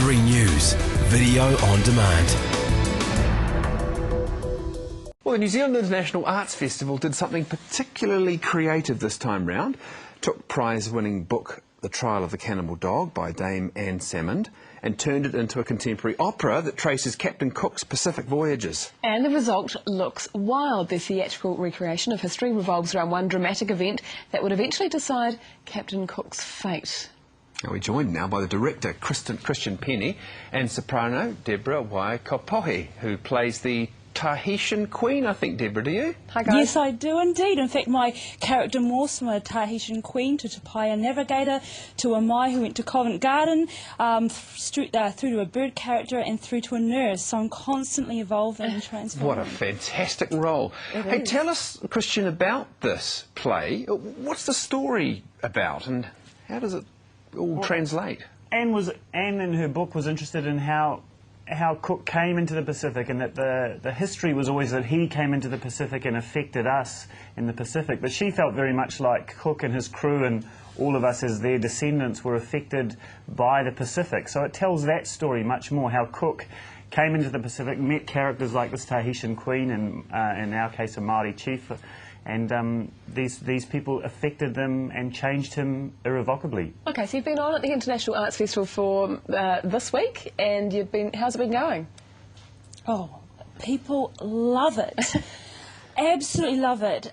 TV3 News, video on demand. Well, the New Zealand International Arts Festival did something particularly creative this time round. Took prize-winning book The Trial of the Cannibal Dog by Dame Anne Salmond and turned it into a contemporary opera that traces Captain Cook's Pacific voyages. And the result looks wild. The theatrical recreation of history revolves around one dramatic event that would eventually decide Captain Cook's fate. Now we're joined now by the director, Christian Penny, and soprano, Deborah Wai Kapohe, who plays the Tahitian Queen, I think, Deborah, do you? Hi, guys. Yes, I do indeed. In fact, my character morphs from a Tahitian Queen to Tupaia Navigator to a Mai who went to Covent Garden, through to a bird character and through to a nurse. So I'm constantly evolving and transforming. What a fantastic role. Hey, tell us, Christian, about this play. What's the story about and how does it all translate? Anne in her book was interested in how Cook came into the Pacific, and that the history was always that he came into the Pacific and affected us in the Pacific. But she felt very much like Cook and his crew and all of us as their descendants were affected by the Pacific. So it tells that story much more, how Cook came into the Pacific, met characters like this Tahitian Queen and in our case a Māori chief, and these people affected them and changed him irrevocably. Okay, so you've been on at the International Arts Festival for this week, and how's it been going? Oh, people love it. Absolutely love it.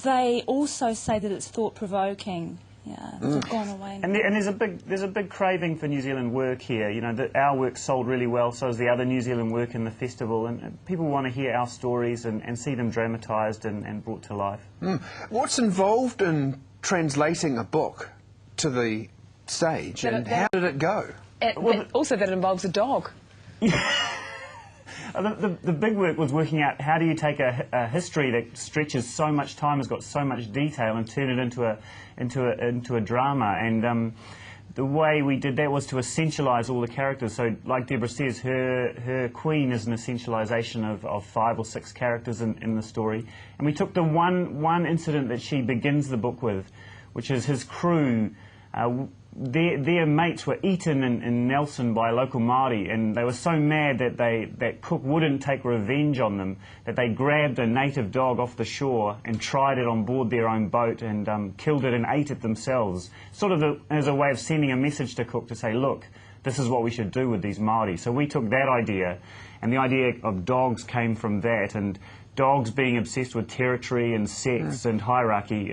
They also say that it's thought-provoking. Yeah, it's gone away now. And there's a big craving for New Zealand work here. You know, our work sold really well, so is the other New Zealand work in the festival, and people want to hear our stories and see them dramatised and brought to life. What's involved in translating a book to the stage, and how did it go? Also that it involves a dog. The big work was working out how do you take a history that stretches so much time, has got so much detail, and turn it into a drama. And the way we did that was to essentialise all the characters. So, like Deborah says, her queen is an essentialisation of 5 or 6 characters in the story. And we took the one incident that she begins the book with, which is his crew. Their mates were eaten in Nelson by local Māori, and they were so mad that Cook wouldn't take revenge on them that they grabbed a native dog off the shore and tried it on board their own boat and killed it and ate it themselves, sort of as a way of sending a message to Cook to say, look, this is what we should do with these Māori. So we took that idea, and the idea of dogs came from that, and dogs being obsessed with territory and sex and hierarchy.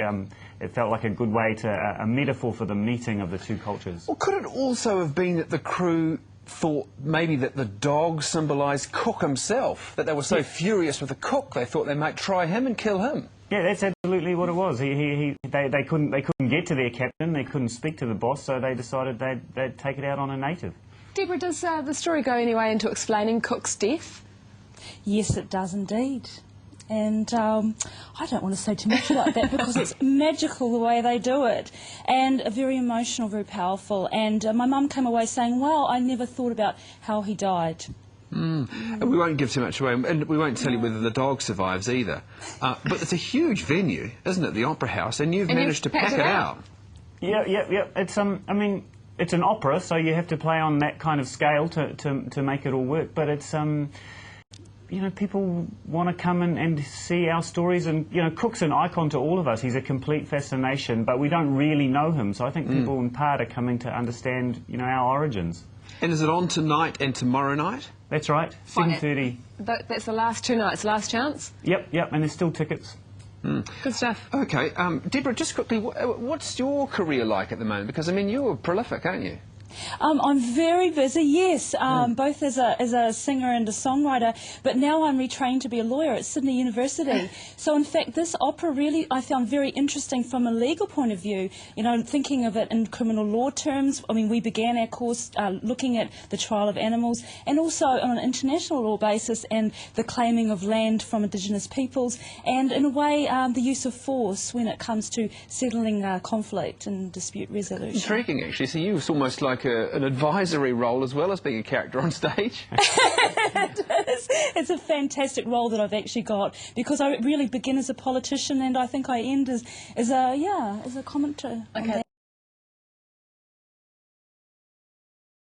It felt like a good way to, a metaphor for the meeting of the two cultures. Well, could it also have been that the crew thought maybe that the dog symbolised Cook himself, that they were so furious with the cook they thought they might try him and kill him? Yeah, that's absolutely what it was. They couldn't get to their captain, they couldn't speak to the boss, so they decided they'd take it out on a native. Deborah, does the story go anyway into explaining Cook's death? Yes, it does indeed. And I don't want to say too much about that because it's magical the way they do it, and very emotional, very powerful. And my mum came away saying, wow, I never thought about how he died. And we won't give too much away, and we won't tell you whether the dog survives either. But it's a huge venue, isn't it, the Opera House, and you've managed to pack it out. Yeah. It's I mean, it's an opera, so you have to play on that kind of scale to make it all work. But it's you know, people want to come and see our stories, and, you know, Cook's an icon to all of us. He's a complete fascination, but we don't really know him, so I think people in part are coming to understand, you know, our origins. And is it on tonight and tomorrow night? That's right, 7:30. That's the last 2 nights, last chance? Yep, and there's still tickets. Good stuff. OK, Deborah, just quickly, what's your career like at the moment? Because, I mean, you're prolific, aren't you? I'm very busy, yes, both as a singer and a songwriter, but now I'm retrained to be a lawyer at Sydney University. So in fact this opera really I found very interesting from a legal point of view, you know, thinking of it in criminal law terms. I mean, we began our course looking at the trial of animals, and also on an international law basis and the claiming of land from Indigenous peoples, and in a way the use of force when it comes to settling conflict and dispute resolution. Intriguing, actually. So you was almost like an advisory role as well as being a character on stage. It's a fantastic role that I've actually got, because I really begin as a politician and I think I end as a commentator. Okay.